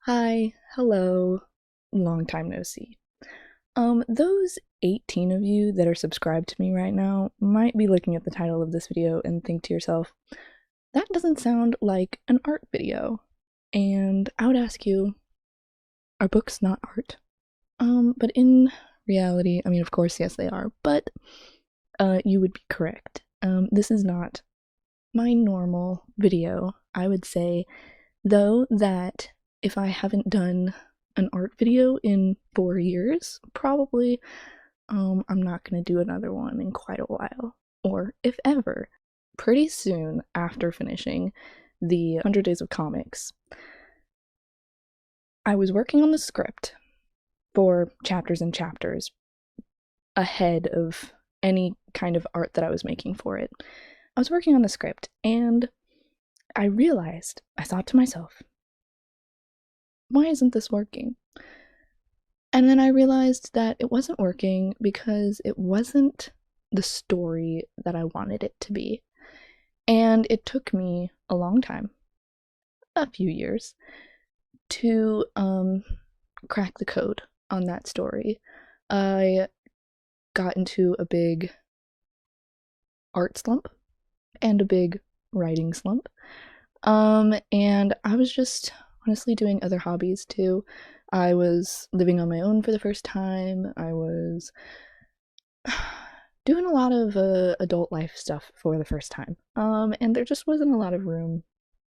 Hi, hello, long time no see. Those 18 of you that are subscribed to me right now might be looking at the title of this video and think to yourself, that doesn't sound like an art video. And I would ask you, are books not art? But in reality, I mean, of course, yes, they are, but you would be correct. This is not my normal video. I would say, though, that if I haven't done an art video in 4 years, probably I'm not gonna do another one in quite a while, or if ever. Pretty soon after finishing the 100 Days of Comics, I was working on the script for chapters and chapters ahead of any kind of art that I was making for it. I was working on the script and I realized, I thought to myself, why isn't this working? And then I realized that it wasn't working because it wasn't the story that I wanted it to be. And it took me a long time, a few years, to crack the code on that story. I got into a big art slump and a big writing slump. And I was just honestly doing other hobbies too. I was living on my own for the first time. I was doing a lot of adult life stuff for the first time. And there just wasn't a lot of room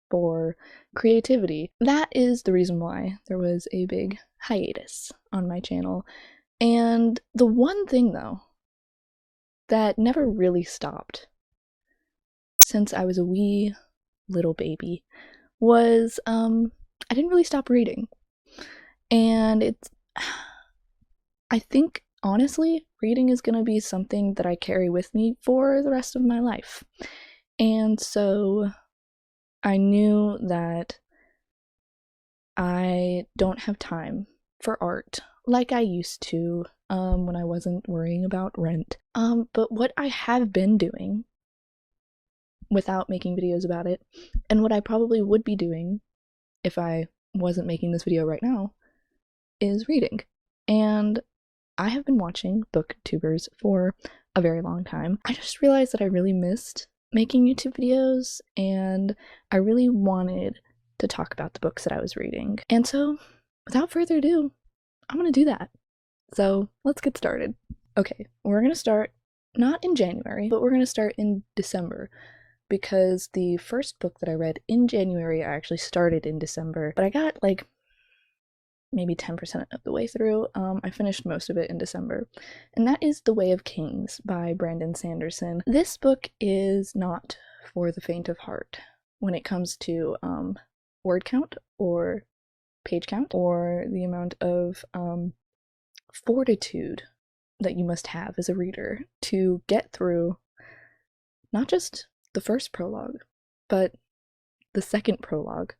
for creativity. That is the reason why there was a big hiatus on my channel. And the one thing, though, that never really stopped since I was a wee little baby was I didn't really stop reading. And I think honestly, reading is going to be something that I carry with me for the rest of my life. And so I knew that I don't have time for art like I used to when I wasn't worrying about rent. But what I have been doing without making videos about it, and what I probably would be doing if I wasn't making this video right now, is reading. And I have been watching booktubers for a very long time. I just realized that I really missed making YouTube videos, and I really wanted to talk about the books that I was reading. And so, without further ado, I'm gonna do that. So, let's get started. Okay, we're gonna start not in January, but we're gonna start in December, because the first book that I read in January I actually started in December, but I got like maybe 10% of the way through. I finished most of it in December, and that is The Way of Kings by Brandon Sanderson. This book is not for the faint of heart when it comes to word count or page count or the amount of fortitude that you must have as a reader to get through not just the first prologue, but the second prologue,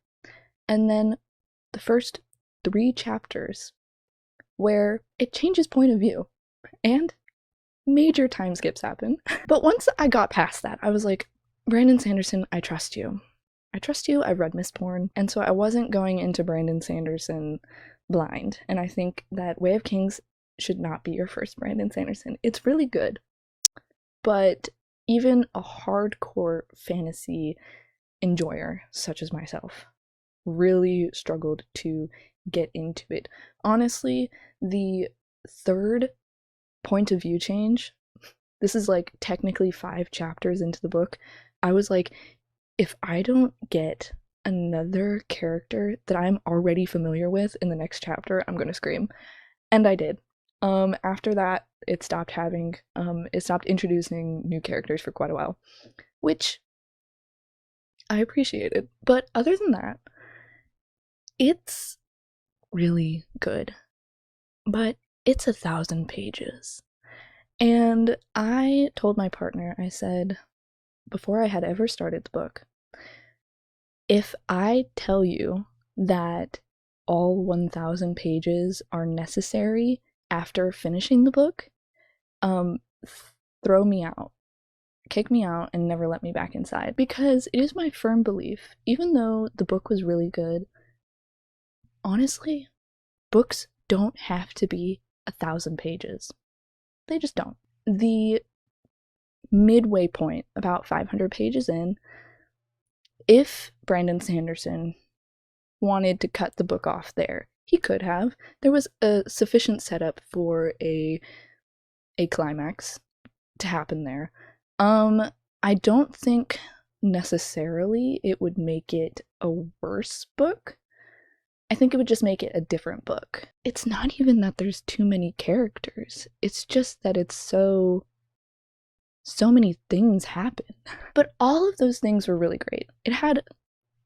and then the first 3 chapters where it changes point of view and major time skips happen. But once I got past that, I was like, Brandon Sanderson, I trust you. I trust you. I've read Mistborn, and so I wasn't going into Brandon Sanderson blind. And I think that Way of Kings should not be your first Brandon Sanderson. It's really good, but even a hardcore fantasy enjoyer such as myself really struggled to get into it. Honestly, the third point of view change, this is like technically 5 chapters into the book, I was like, if I don't get another character that I'm already familiar with in the next chapter, I'm gonna scream. And I did. After that, it stopped introducing new characters for quite a while, which I appreciated. But other than that, it's really good. But it's 1,000 pages. And I told my partner, I said, before I had ever started the book, if I tell you that all 1,000 pages are necessary after finishing the book, throw me out. Kick me out and never let me back inside. Because it is my firm belief, even though the book was really good, honestly, books don't have to be 1,000 pages. They just don't. The midway point, about 500 pages in, if Brandon Sanderson wanted to cut the book off there, he could have. There was a sufficient setup for a climax to happen there. I don't think necessarily it would make it a worse book. I think it would just make it a different book. It's not even that there's too many characters. It's just that it's so many things happen. But all of those things were really great. It had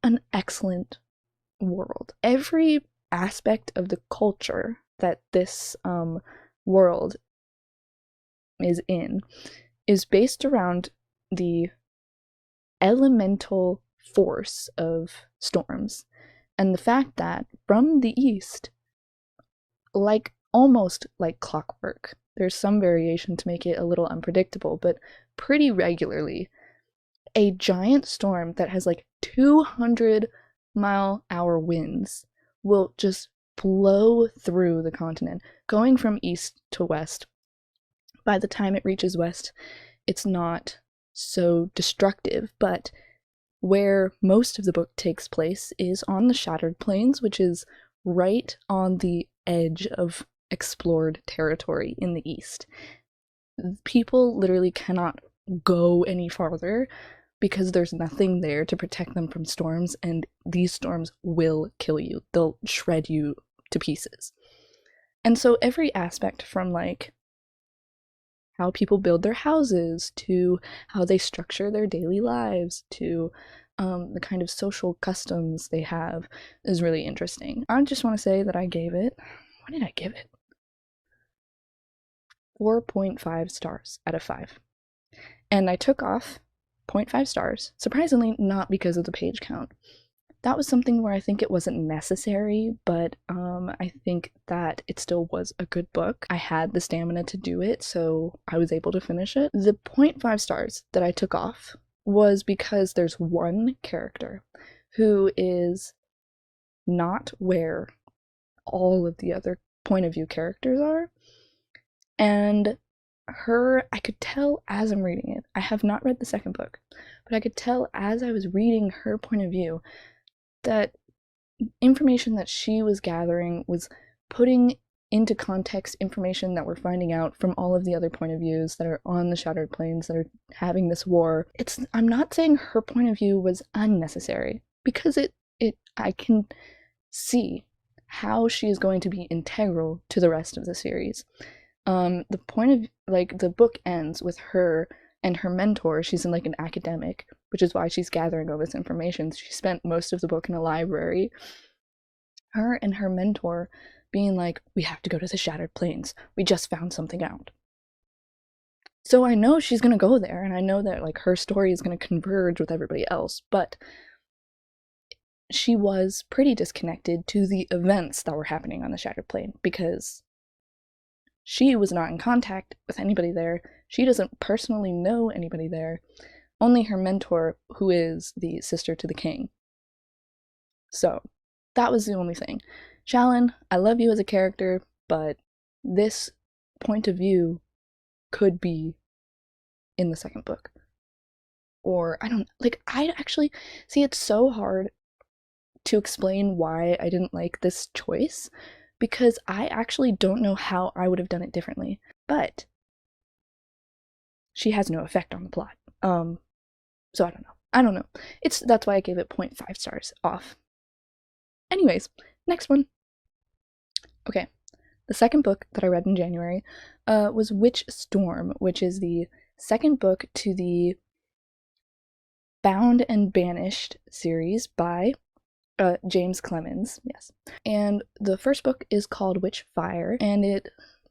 an excellent world. Every aspect of the culture that this world is in is based around the elemental force of storms, and the fact that from the east, like almost like clockwork, there's some variation to make it a little unpredictable, but pretty regularly, a giant storm that has like 200-mile-hour winds will just blow through the continent, going from east to west. By the time it reaches west, it's not so destructive, but where most of the book takes place is on the Shattered Plains, which is right on the edge of explored territory in the east. People literally cannot go any farther because there's nothing there to protect them from storms, and these storms will kill you. They'll shred you to pieces. And so every aspect, from like how people build their houses, to how they structure their daily lives, to the kind of social customs they have, is really interesting. I just want to say that I gave it, what did I give it? 4.5 stars out of 5. And I took off 0.5 stars, surprisingly not because of the page count. That was something where I think it wasn't necessary, but I think that it still was a good book. I had the stamina to do it, so I was able to finish it. The 0.5 stars that I took off was because there's one character who is not where all of the other point of view characters are, and her, I could tell as I'm reading it. I have not read the second book, but I could tell as I was reading her point of view that information that she was gathering was putting into context information that we're finding out from all of the other point of views that are on the Shattered Plains that are having this war. I'm not saying her point of view was unnecessary, because I can see how she is going to be integral to the rest of the series. The point of, like, the book ends with her and her mentor. She's in like an academic, which is why she's gathering all this information. She spent most of the book in a library. Her and her mentor being like, we have to go to the Shattered Plains. We just found something out. So I know she's gonna go there, and I know that like her story is gonna converge with everybody else, but she was pretty disconnected to the events that were happening on the Shattered Plain, because she was not in contact with anybody there. She doesn't personally know anybody there. Only her mentor, who is the sister to the king. So that was the only thing. Shalyn, I love you as a character, but this point of view could be in the second book. Or, I actually, see, it's so hard to explain why I didn't like this choice, because I actually don't know how I would have done it differently. But she has no effect on the plot. So I don't know. That's why I gave it 0.5 stars off. Anyways, next one. Okay, the second book that I read in January was Witch Storm, which is the second book to the Bound and Banished series by James Clemens, yes. And the first book is called Witch Fire, and it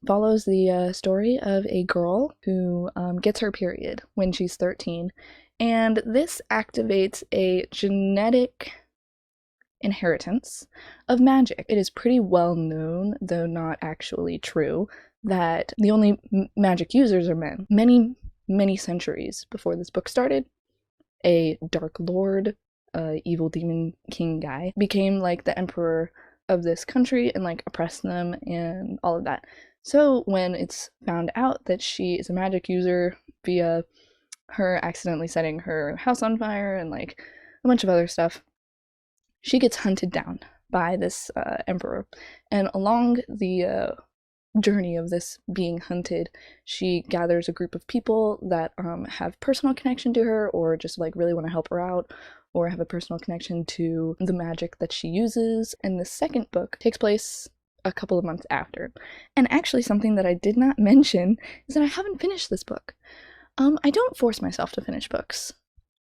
follows the story of a girl who gets her period when she's 13, and this activates a genetic inheritance of magic. It is pretty well known, though not actually true, that the only magic users are men. Many centuries before this book started, a Dark Lord, evil demon king guy, became like the emperor of this country and like oppress them and all of that. So when it's found out that she is a magic user via her accidentally setting her house on fire and like a bunch of other stuff, she gets hunted down by this emperor. And along the journey of this being hunted, she gathers a group of people that have personal connection to her, or just like really want to help her out, or have a personal connection to the magic that she uses. And the second book takes place a couple of months after. And actually, something that I did not mention is that I haven't finished this book. I don't force myself to finish books.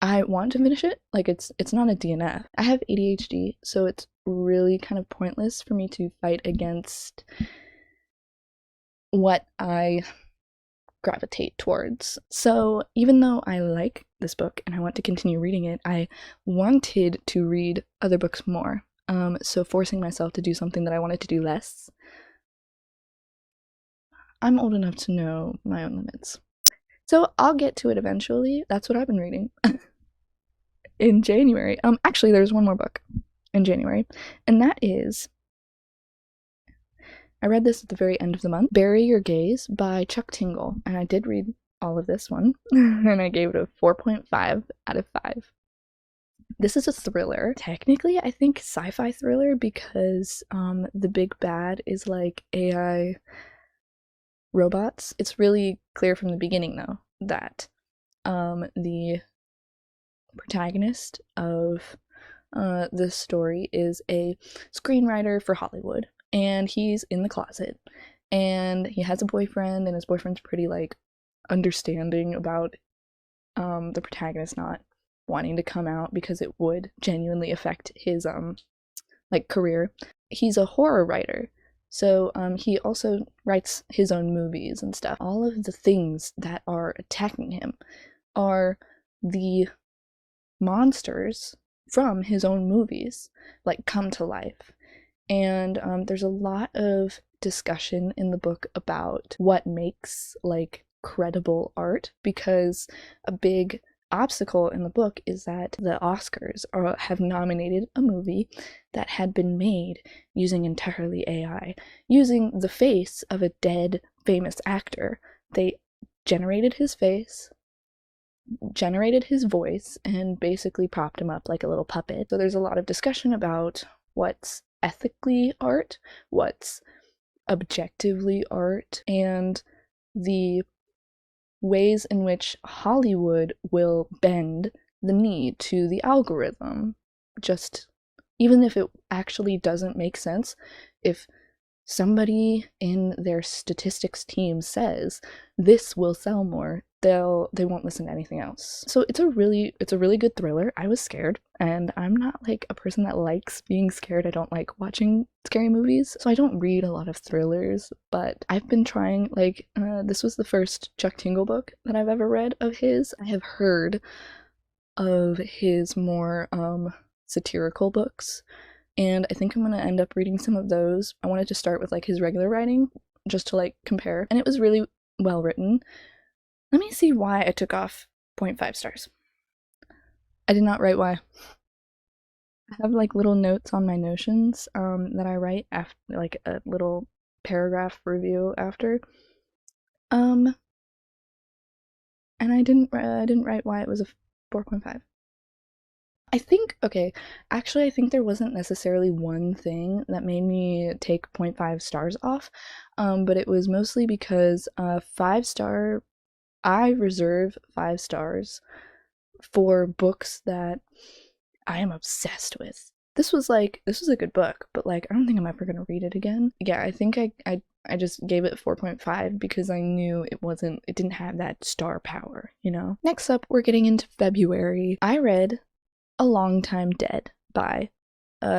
I want to finish it. Like, it's not a DNF. I have ADHD, so it's really kind of pointless for me to fight against what I gravitate towards. So even though I like this book and I want to continue reading it, I wanted to read other books more. So forcing myself to do something that I wanted to do less. I'm old enough to know my own limits. So I'll get to it eventually. That's what I've been reading. In January. Actually, there's one more book in January, and that is, I read this at the very end of the month, Bury Your Gaze by Chuck Tingle, and I did read all of this one, and I gave it a 4.5 out of 5. This is a thriller. Technically, I think sci-fi thriller, because the big bad is like AI robots. It's really clear from the beginning, though, that the protagonist of this story is a screenwriter for Hollywood, and he's in the closet, and he has a boyfriend, and his boyfriend's pretty like understanding about the protagonist not wanting to come out because it would genuinely affect his like career. He's a horror writer, so he also writes his own movies and stuff. All of the things that are attacking him are the monsters from his own movies, like, come to life. And there's a lot of discussion in the book about what makes like credible art, because a big obstacle in the book is that the Oscars have nominated a movie that had been made using entirely AI, using the face of a dead famous actor. They generated his face, generated his voice, and basically propped him up like a little puppet. So there's a lot of discussion about what's ethically art, what's objectively art, and the ways in which Hollywood will bend the knee to the algorithm. Just, even if it actually doesn't make sense, if somebody in their statistics team says this will sell more, they won't listen to anything else. So it's a really good thriller. I was scared, and I'm not like a person that likes being scared. I don't like watching scary movies, so I don't read a lot of thrillers, but I've been trying, like, this was the first Chuck Tingle book that I've ever read of his. I have heard of his more satirical books, and I think I'm gonna end up reading some of those. I wanted to start with like his regular writing just to like compare, and it was really well written. Let me see why I took off 0.5 stars. I did not write why. I have like little notes on my Notions that I write after, like a little paragraph review after. And I didn't write why it was a 4.5. I think, okay, actually I think there wasn't necessarily one thing that made me take 0.5 stars off, but it was mostly because 5-star, I reserve 5 stars for books that I am obsessed with. This was a good book, but like I don't think I'm ever gonna read it again. Yeah, I think I just gave it 4.5 because I knew it didn't have that star power, you know? Next up, we're getting into February. I read A Long Time Dead by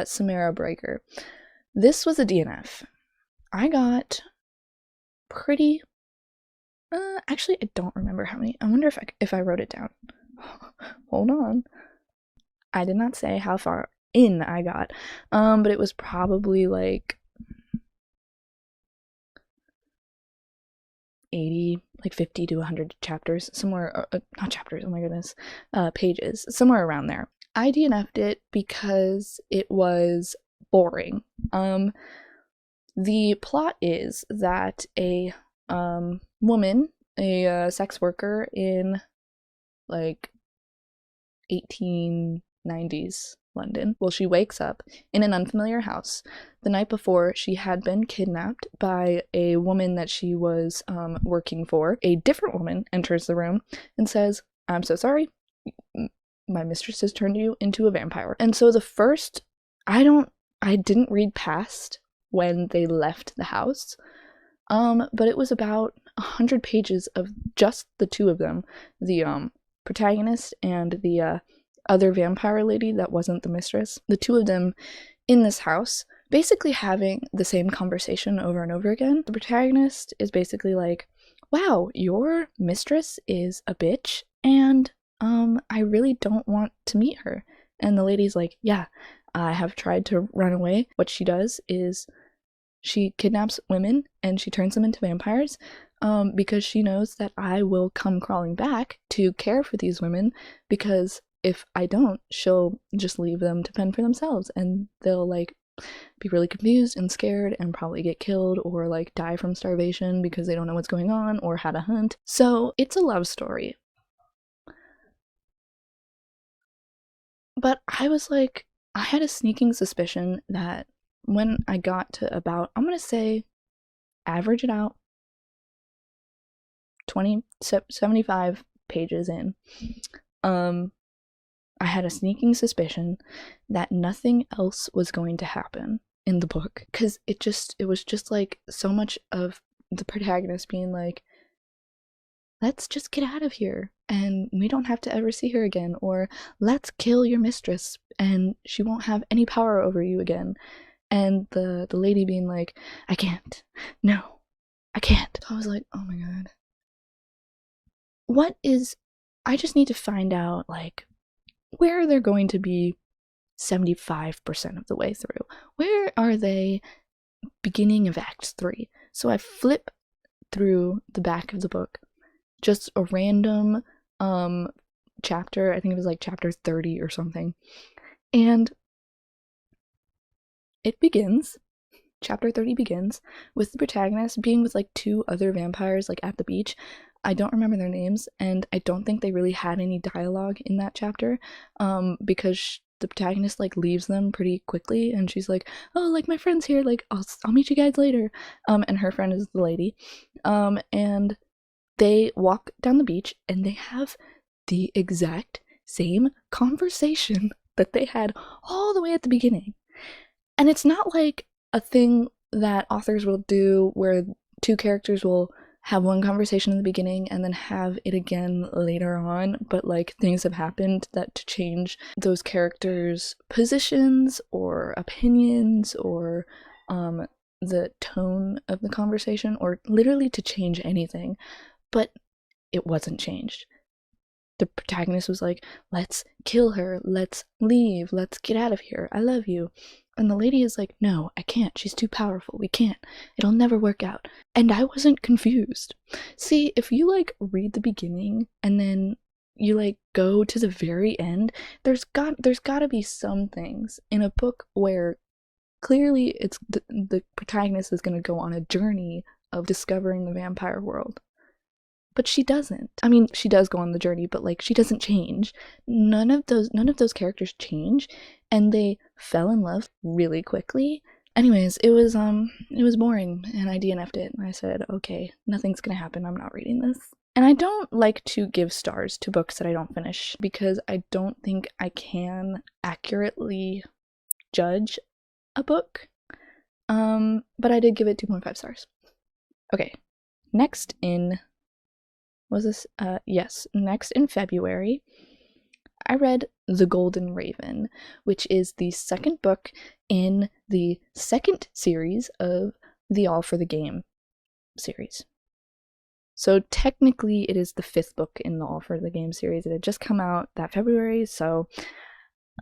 Samara Breaker. This was a DNF. I got pretty, actually I don't remember how many. I wonder if I wrote it down. Hold on. I did not say how far in I got, but it was probably like 80, like 50 to 100 chapters, somewhere, not chapters, oh my goodness, pages, somewhere around there. I DNF'd it because it was boring. The plot is that a woman, a sex worker in like 1890s London, well, she wakes up in an unfamiliar house. The night before, she had been kidnapped by a woman that she was working for. A different woman enters the room and says, "I'm so sorry, my mistress has turned you into a vampire." And so the first, I didn't read past when they left the house, but it was about 100 pages of just the two of them, the protagonist and the other vampire lady that wasn't the mistress. The two of them in this house, basically having the same conversation over and over again. The protagonist is basically like, "Wow, your mistress is a bitch, and I really don't want to meet her." And the lady's like, "Yeah, I have tried to run away." What she does is she kidnaps women and she turns them into vampires, because she knows that I will come crawling back to care for these women, because if I don't, she'll just leave them to fend for themselves, and they'll like be really confused and scared and probably get killed or like die from starvation because they don't know what's going on or how to hunt. So it's a love story. But I was like, I had a sneaking suspicion that when I got to about, I'm gonna say, average it out, 75 pages in, I had a sneaking suspicion that nothing else was going to happen in the book, because it was just like so much of the protagonist being like, "Let's just get out of here and we don't have to ever see her again," or "Let's kill your mistress and she won't have any power over you again." And the lady being like, "I can't. No, I can't." So I was like, oh my god. I just need to find out, like, where they're going to be 75% of the way through. Where are they beginning of Act 3? So I flip through the back of the book, just a random chapter, I think it was like chapter 30 or something, and chapter 30 begins with the protagonist being with like two other vampires like at the beach. I don't remember their names, and I don't think they really had any dialogue in that chapter, because the protagonist like leaves them pretty quickly, and she's like, "Oh, like my friend's here, like I'll meet you guys later," and her friend is the lady, and they walk down the beach and they have the exact same conversation that they had all the way at the beginning. And it's not like a thing that authors will do where two characters will have one conversation in the beginning and then have it again later on, but like things have happened that to change those characters' positions or opinions or the tone of the conversation, or literally to change anything. But it wasn't changed. The protagonist was like, "Let's kill her, let's leave, let's get out of here, I love you." And the lady is like, "No, I can't, she's too powerful, we can't, it'll never work out." And I wasn't confused. See, if you like read the beginning and then you like go to the very end, there's gotta be some things in a book where clearly it's the protagonist is gonna go on a journey of discovering the vampire world. But she doesn't. I mean, she does go on the journey, but like she doesn't change. None of those characters change, and they fell in love really quickly. Anyways, it was boring, and I DNF'd it. And I said, "Okay, nothing's gonna happen. I'm not reading this." And I don't like to give stars to books that I don't finish, because I don't think I can accurately judge a book. But I did give it 2.5 stars. Okay, next in next in February, I read The Golden Raven, which is the second book in the second series of the All for the Game series. So technically it is the fifth book in the All for the Game series. It had just come out that February, so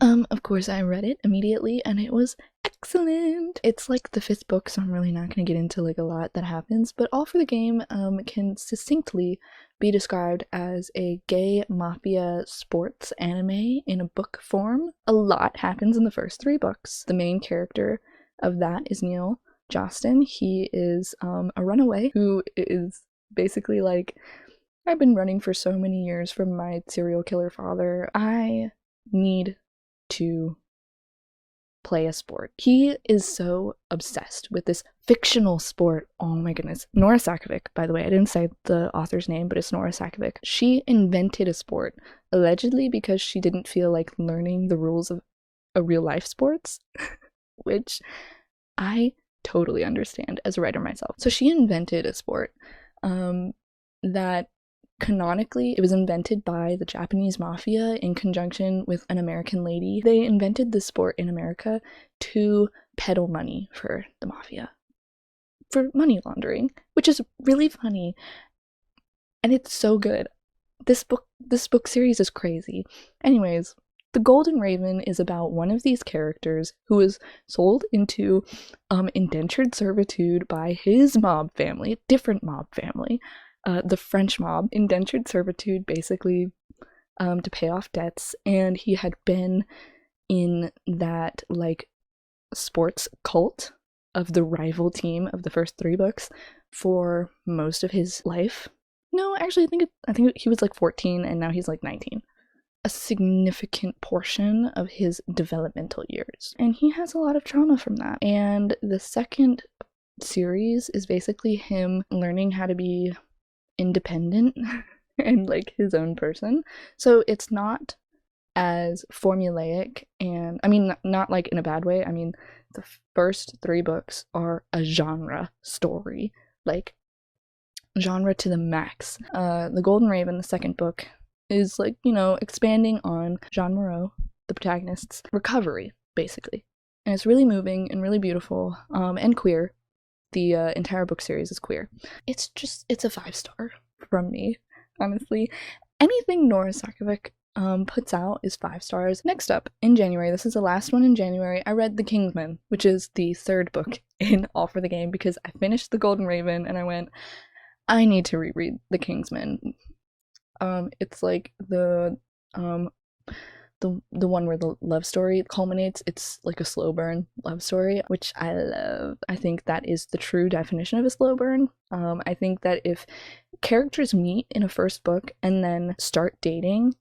of course I read it immediately, and it was excellent. It's like the 5th book, so I'm really not going to get into like a lot that happens, but All for the Game can succinctly be described as a gay mafia sports anime in a book form. A lot happens in the first 3 books. The main character of that is Neil Jostin. He is a runaway who is basically like, I've been running for so many years from my serial killer father. I need to play a sport. He is so obsessed with this fictional sport. Oh my goodness. Nora Sakovic, by the way, I didn't say the author's name, but it's Nora Sakovic. She invented a sport, allegedly because she didn't feel like learning the rules of a real life sports, which I totally understand as a writer myself. So she invented a sport that canonically, it was invented by the Japanese mafia in conjunction with an American lady. They invented this sport in America to peddle money for the mafia, for money laundering, which is really funny, and it's so good. This book series is crazy. Anyways, The Golden Raven is about one of these characters who is sold into indentured servitude by his mob family, different mob family, the French mob, indentured servitude basically to pay off debts, and he had been in that like sports cult of the rival team of the first 3 books for most of his life. No, actually I think he was like 14 and now he's like 19. A significant portion of his developmental years. And he has a lot of trauma from that. And the second series is basically him learning how to be independent and like his own person. So it's not as formulaic, and I mean not like in a bad way. I mean the first 3 books are a genre story, like genre to the max. The Golden Raven, the second book, is like, you know, expanding on Jean Moreau, the protagonist's recovery basically, and it's really moving and really beautiful, and queer. The entire book series is queer. It's a 5-star from me, honestly. Anything Nora Sakovic puts out is 5 stars. Next up, in January, this is the last one in January, I read The Kingsman, which is the 3rd book in All for the Game, because I finished The Golden Raven and I went, I need to reread The Kingsman. It's like the one where the love story culminates. It's like a slow burn love story, which I love. I think that is the true definition of a slow burn. I think that if characters meet in a first book and then start dating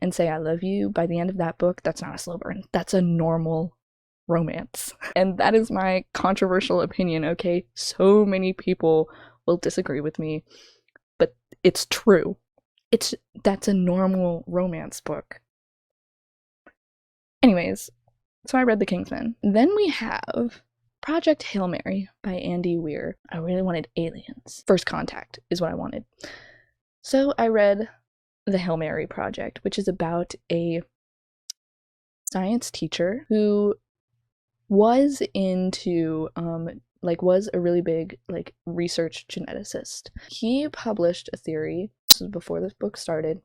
and say I love you by the end of that book, that's not a slow burn. That's a normal romance. And that is my controversial opinion, okay? So many people will disagree with me, but it's true. That's a normal romance book. Anyways, so I read The Kingsman. Then we have Project Hail Mary by Andy Weir. I really wanted aliens. First Contact is what I wanted. So I read The Hail Mary Project, which is about a science teacher who was into, was a really big, research geneticist. He published a theory, this was before this book started,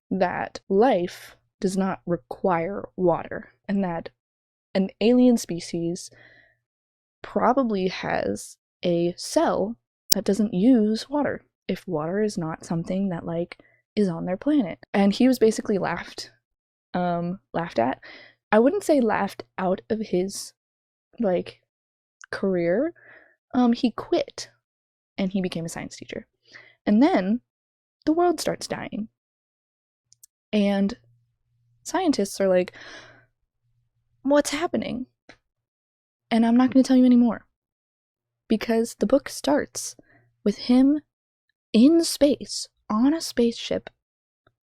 that life does not require water, and that an alien species probably has a cell that doesn't use water if water is not something that is on their planet. And he was basically laughed at. I wouldn't say laughed out of his career. He quit and he became a science teacher. And then the world starts dying. And scientists are like, what's happening? And I'm not going to tell you anymore, because the book starts with him in space on a spaceship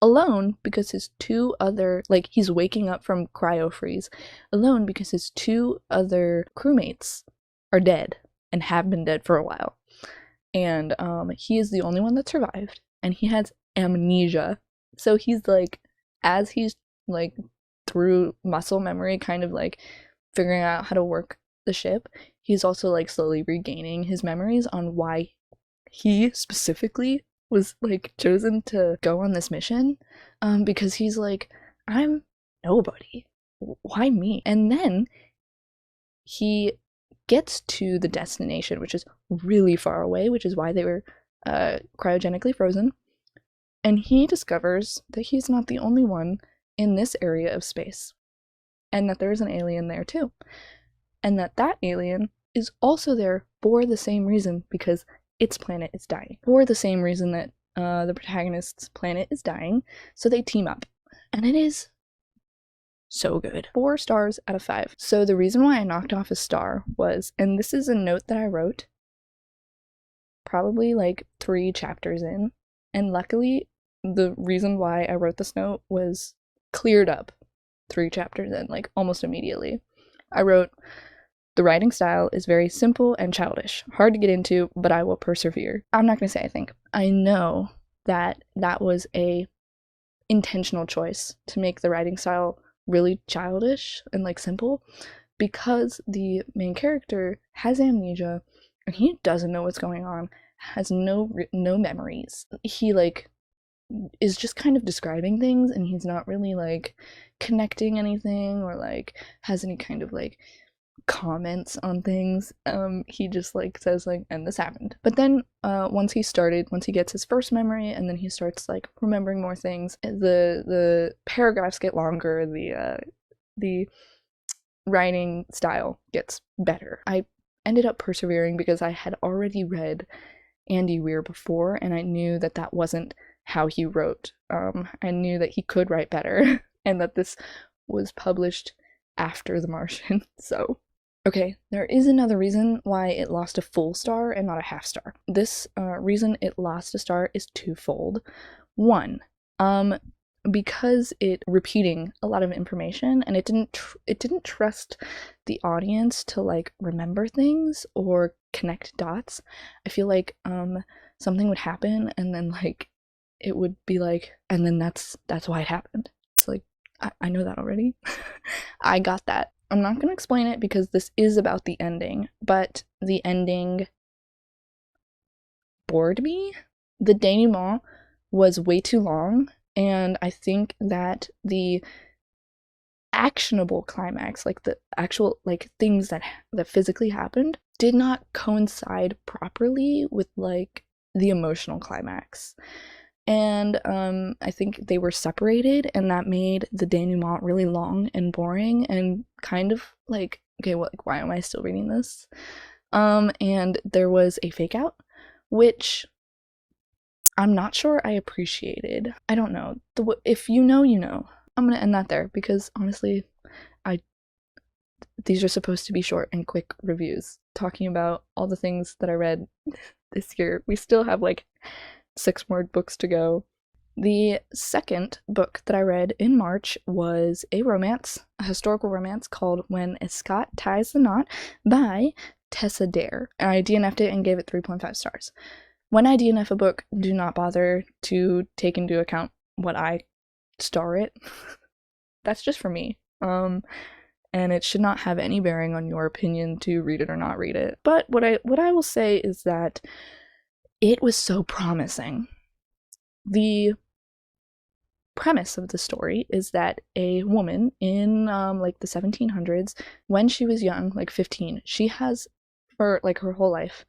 alone, because his 2 other, he's waking up from cryo freeze alone because his 2 other crewmates are dead and have been dead for a while. And he is the only one that survived, and he has amnesia. So he's as he's through muscle memory kind of figuring out how to work the ship, he's also slowly regaining his memories on why he specifically was chosen to go on this mission, because he's I'm nobody, why me? And then he gets to the destination, which is really far away, which is why they were cryogenically frozen, and he discovers that he's not the only one in this area of space, and that there's an alien there too, and that alien is also there for the same reason, because its planet is dying, for the same reason that the protagonist's planet is dying, so they team up, and it is so good. 4 stars out of 5. So the reason why I knocked off a star was, and this is a note that I wrote probably like 3 chapters in, and luckily the reason why I wrote this note was cleared up 3 chapters in, like almost immediately. I wrote, "The writing style is very simple and childish, hard to get into, but I will persevere." I'm not gonna say I think. I know that that was a intentional choice to make the writing style really childish and like simple, because the main character has amnesia and he doesn't know what's going on, has no memories. He like is just kind of describing things, and he's not really like connecting anything or like has any kind of like comments on things. He just like says like, "and this happened." But then once he gets his first memory, and then he starts like remembering more things, the paragraphs get longer, the writing style gets better. I ended up persevering because I had already read Andy Weir before, and I knew that that wasn't how he wrote. I knew that he could write better and that this was published after The Martian. So okay, there is another reason why it lost a full star and not a half star. This reason it lost a star is twofold. One, because it repeating a lot of information, and it didn't trust the audience to like remember things or connect dots. I feel like something would happen, and then like it would be like, and then that's why it happened. It's like, I know that already. I got that. I'm not going to explain it because this is about the ending, but the ending bored me. The denouement was way too long, and I think that the actionable climax, like the actual like things that physically happened, did not coincide properly with like the emotional climax. And I think they were separated, and that made the denouement really long and boring and kind of like, okay, what, like, why am I still reading this? And there was a fake out, which I'm not sure I appreciated. I don't know. If you know, you know. I'm gonna end that there because honestly, these are supposed to be short and quick reviews talking about all the things that I read this year. We still have like 6 more books to go. The second book that I read in March was a historical romance called When a Scot Ties the Knot by Tessa Dare. I DNF'd it and gave it 3.5 stars. When I DNF a book, do not bother to take into account what I star it. That's just for me. And it should not have any bearing on your opinion to read it or not read it. But what I will say is that it was so promising. The premise of the story is that a woman in like the 1700s, when she was young, like 15, she has for like her whole life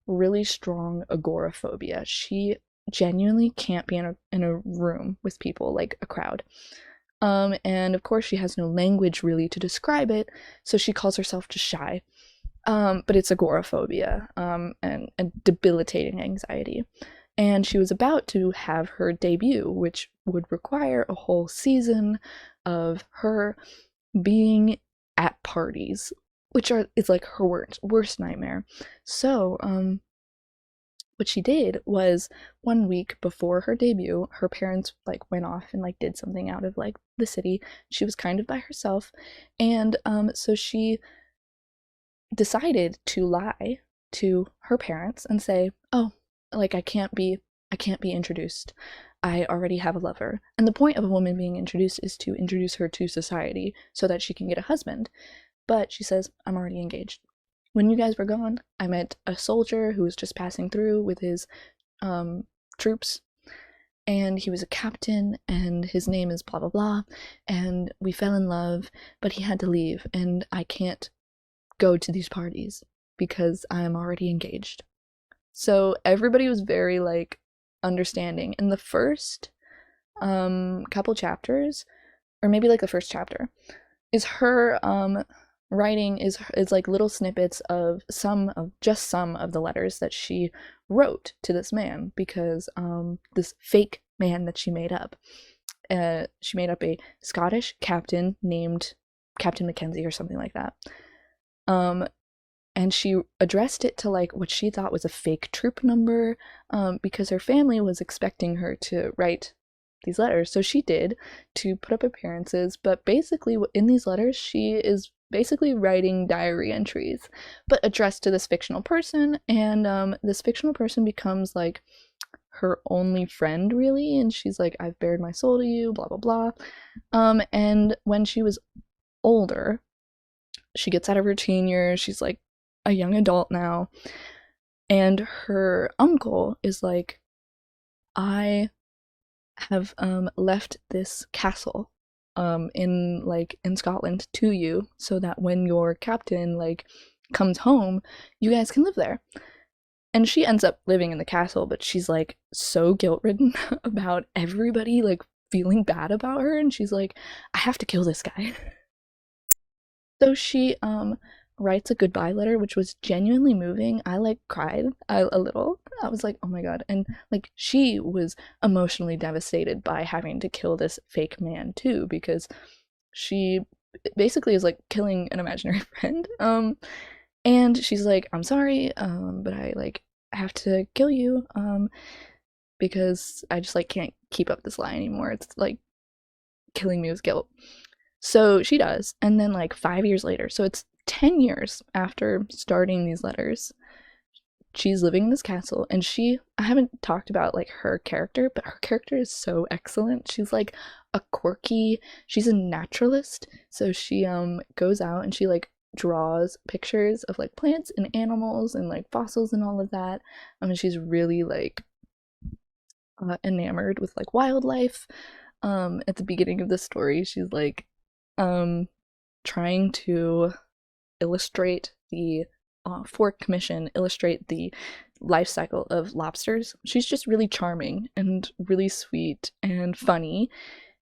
really strong agoraphobia. She genuinely can't be in a room with people, like a crowd. And of course she has no language really to describe it, so she calls herself just shy. But it's agoraphobia, and debilitating anxiety. And she was about to have her debut, which would require a whole season of her being at parties, which is like her worst nightmare. So, what she did was, 1 week before her debut, her parents like went off and like did something out of like the city. She was kind of by herself, and so she decided to lie to her parents and say, "Oh, like I can't be introduced. I already have a lover." And the point of a woman being introduced is to introduce her to society so that she can get a husband. But she says, "I'm already engaged. When you guys were gone, I met a soldier who was just passing through with his troops, and he was a captain, and his name is blah blah blah, and we fell in love, but he had to leave, and I can't go to these parties because I'm already engaged. So everybody was very like understanding. In the first couple chapters, or maybe like the first chapter, is her writing is like little snippets of some of the letters that she wrote to this man, because this fake man that she made up. She made up a Scottish captain named Captain Mackenzie or something like that. And she addressed it to like what she thought was a fake troop number, because her family was expecting her to write these letters. So she did, to put up appearances, but basically in these letters she is basically writing diary entries, but addressed to this fictional person, and this fictional person becomes like her only friend, really, and she's like, I've bared my soul to you, blah blah blah. And when she was older, she gets out of her teen years, she's like a young adult now, and her uncle is like, I have left this castle in Scotland to you, so that when your captain like comes home, you guys can live there. And she ends up living in the castle, but she's like so guilt-ridden about everybody like feeling bad about her, and she's like, I have to kill this guy. So she writes a goodbye letter, which was genuinely moving. I like cried a little. I was like, oh my god. And like she was emotionally devastated by having to kill this fake man too, because she basically is like killing an imaginary friend. And she's like, I'm sorry, but I like have to kill you, because I just like can't keep up this lie anymore. It's like killing me with guilt. So she does, and then like 5 years later, so it's 10 years after starting these letters, she's living in this castle, and I haven't talked about like her character, but her character is so excellent. She's like she's a naturalist, so she goes out and she like draws pictures of like plants and animals and like fossils and all of that. And she's really like enamored with like wildlife. At the beginning of the story, she's like trying to illustrate the for commission, illustrate the life cycle of lobsters. She's just really charming and really sweet and funny,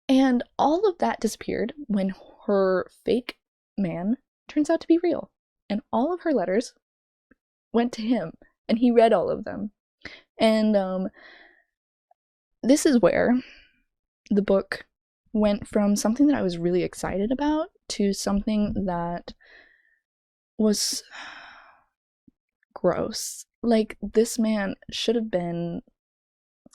and all of that disappeared when her fake man turns out to be real, and all of her letters went to him, and he read all of them. And this is where the book went from something that I was really excited about to something that was gross. Like, this man should have been,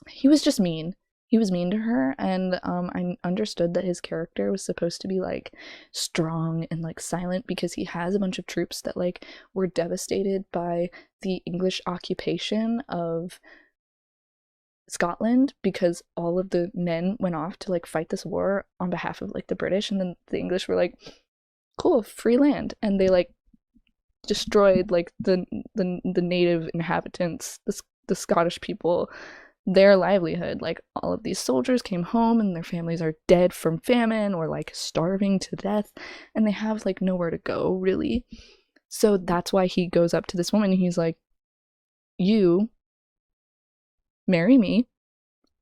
he was just mean. He was mean to her, and I understood that his character was supposed to be like strong and like silent, because he has a bunch of troops that like were devastated by the English occupation of Scotland, because all of the men went off to like fight this war on behalf of like the British, and then the English were like, cool, free land, and they like destroyed like the native inhabitants, the Scottish people, their livelihood. Like, all of these soldiers came home and their families are dead from famine or like starving to death, and they have like nowhere to go, really. So that's why he goes up to this woman and he's like, you marry me,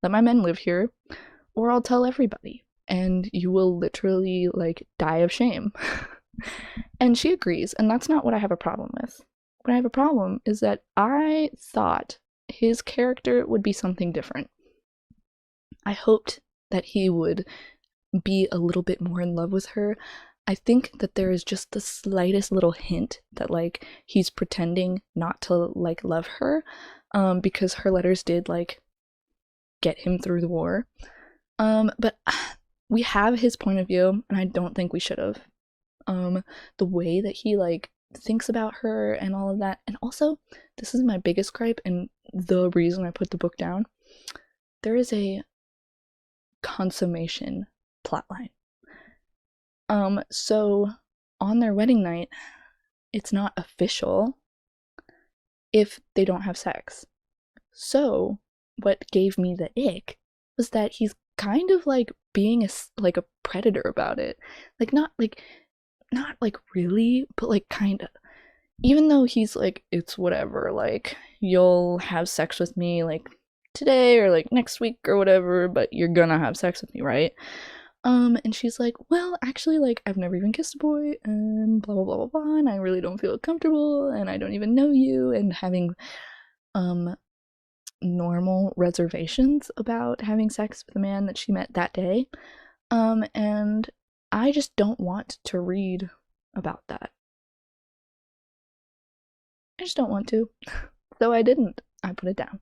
let my men live here, or I'll tell everybody, and you will literally like die of shame. And she agrees, and that's not what I have a problem with. What I have a problem is that I thought his character would be something different. I hoped that he would be a little bit more in love with her. I think that there is just the slightest little hint that like he's pretending not to like love her, because her letters did like get him through the war. But we have his point of view, and I don't think we should have. The way that he like thinks about her and all of that. And also, this is my biggest gripe and the reason I put the book down. There is a consummation plotline. So on their wedding night, it's not official if they don't have sex. So what gave me the ick was that he's kind of like being a predator about it. Like, not like really, but like kind of. even though he's like, it's whatever, like, you'll have sex with me like today or like next week or whatever, but you're gonna have sex with me, right? And she's like, well, actually, like, I've never even kissed a boy, and blah blah blah blah blah, and I really don't feel comfortable, and I don't even know you, and having normal reservations about having sex with a man that she met that day. And I just don't want to read about that. I just don't want to. So I didn't. I put it down.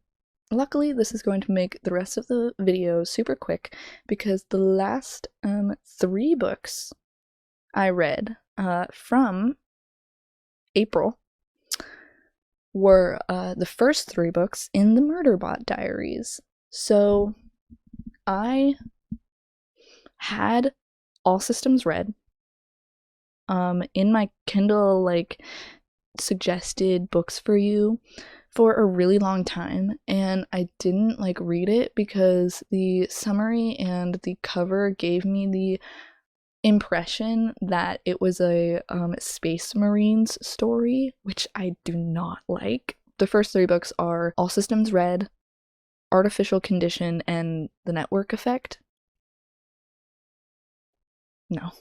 Luckily, this is going to make the rest of the video super quick because the last 3 books I read from April were the first 3 books in the Murderbot Diaries. So I had All Systems Read in my Kindle like suggested books for you for a really long time, and I didn't like read it because the summary and the cover gave me the impression that it was a Space Marines story, which I do not like. The first 3 books are All Systems Red, Artificial Condition, and The Network Effect. No.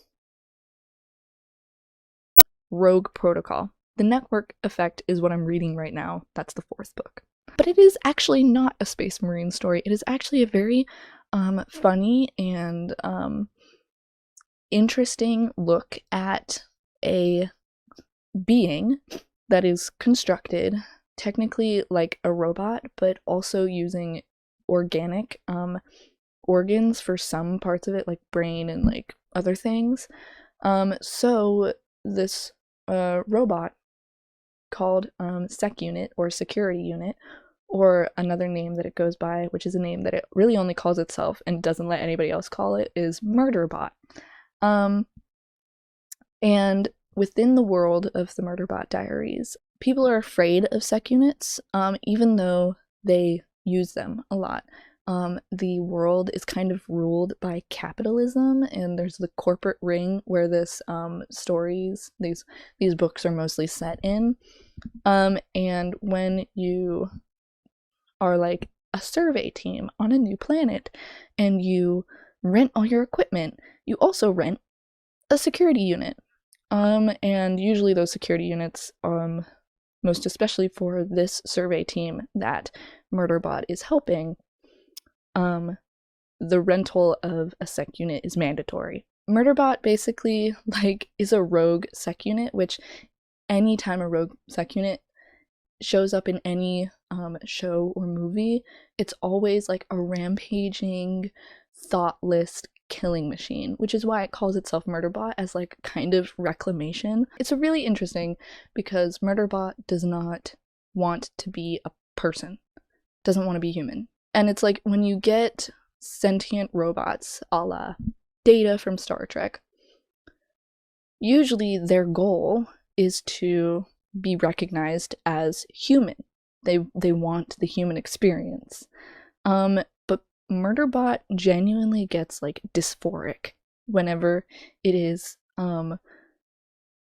Rogue Protocol. The Network Effect is what I'm reading right now. That's the 4th book. But it is actually not a Space Marine story. It is actually a very funny and interesting look at a being that is constructed technically like a robot, but also using organic organs for some parts of it, like brain and like other things. So this robot called Sec Unit or Security Unit, or another name that it goes by, which is a name that it really only calls itself and doesn't let anybody else call it, is Murderbot. And within the world of the Murderbot Diaries, people are afraid of Sec Units, even though they use them a lot. The world is kind of ruled by capitalism, and there's the corporate ring where this these books are mostly set in. And when you are like a survey team on a new planet and you rent all your equipment, you also rent a security unit. And usually those security units, most especially for this survey team that Murderbot is helping, the rental of a sec unit is mandatory. Murderbot basically like is a rogue sec unit, which anytime a rogue sec unit shows up in any show or movie, it's always like a rampaging, thoughtless killing machine, which is why it calls itself Murderbot, as like kind of reclamation. It's a really interesting because Murderbot does not want to be a person, doesn't want to be human. And it's like when you get sentient robots a la Data from Star Trek, usually their goal is to be recognized as human. They want the human experience. But Murderbot genuinely gets like dysphoric whenever it is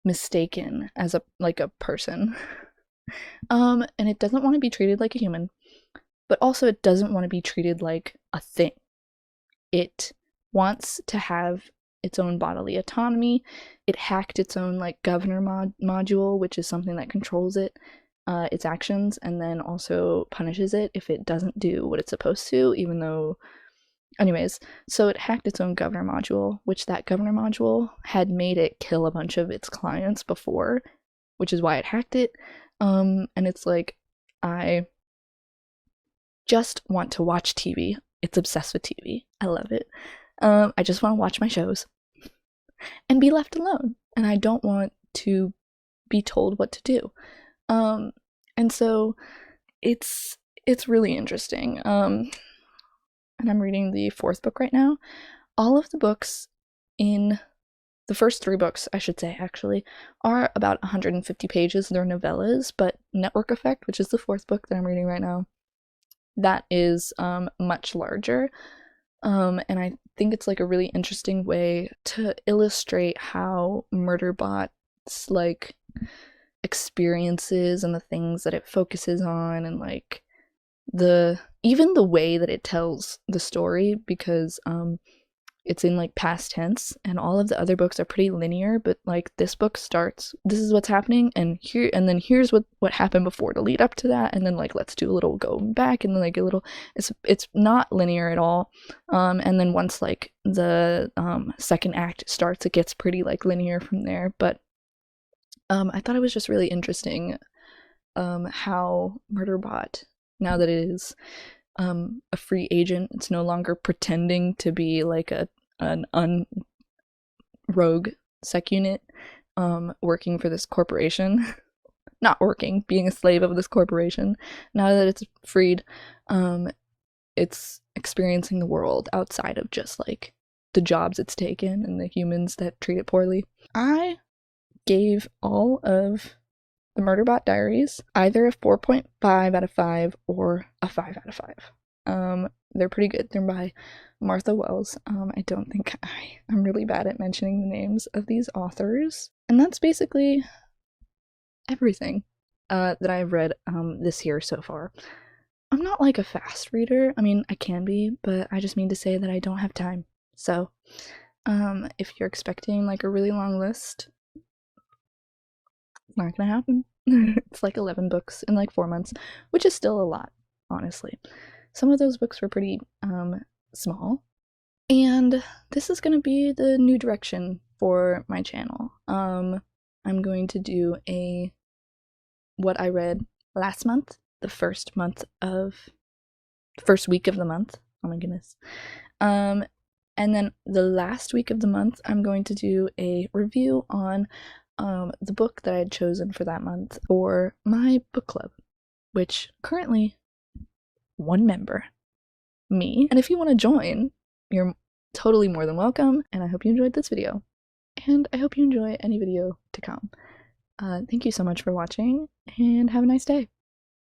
mistaken as a person. And it doesn't want to be treated like a human, but also it doesn't want to be treated like a thing. It wants to have its own bodily autonomy. It hacked its own like governor module, which is something that controls its actions, and then also punishes it if it doesn't do what it's supposed to, even though... Anyways, so it hacked its own governor module, which that governor module had made it kill a bunch of its clients before, which is why it hacked it. And it's like, I just want to watch TV. It's obsessed with TV. I love it. I just want to watch my shows and be left alone, and I don't want to be told what to do. And so it's really interesting. And I'm reading the 4th book right now. All of the books in the first 3 books, I should say, actually, are about 150 pages. They're novellas, but Network Effect, which is the 4th book that I'm reading right now, that is much larger. And I think it's like a really interesting way to illustrate how Murderbot's like experiences and the things that it focuses on, and like even the way that it tells the story, because it's in like past tense, and all of the other books are pretty linear, but like this book starts, this is what's happening, and here, and then here's what happened before to lead up to that, and then like let's do a little going back, and then like a little, it's not linear at all. And then once like the second act starts, it gets pretty like linear from there. But I thought it was just really interesting how Murderbot, now that it is a free agent, it's no longer pretending to be like an rogue sec unit working for this corporation. Not working, being a slave of this corporation. Now that it's freed, it's experiencing the world outside of just like the jobs it's taken and the humans that treat it poorly. I gave all of the Murderbot Diaries either a 4.5 out of 5 or a 5 out of 5. They're pretty good. They're by Martha Wells. I don't think I'm really bad at mentioning the names of these authors. And that's basically everything that I've read this year so far. I'm not like a fast reader. I mean, I can be, but I just mean to say that I don't have time. So, if you're expecting like a really long list, it's not gonna happen. It's like 11 books in like 4 months, which is still a lot, honestly. Some of those books were pretty small, and this is gonna be the new direction for my channel. I'm going to do a what I read last month, the first week of the month. Oh my goodness. And then the last week of the month, I'm going to do a review on the book that I had chosen for that month for my book club, which currently one member, me. And if you want to join, you're totally more than welcome, and I hope you enjoyed this video, and I hope you enjoy any video to come. Thank you so much for watching, and have a nice day.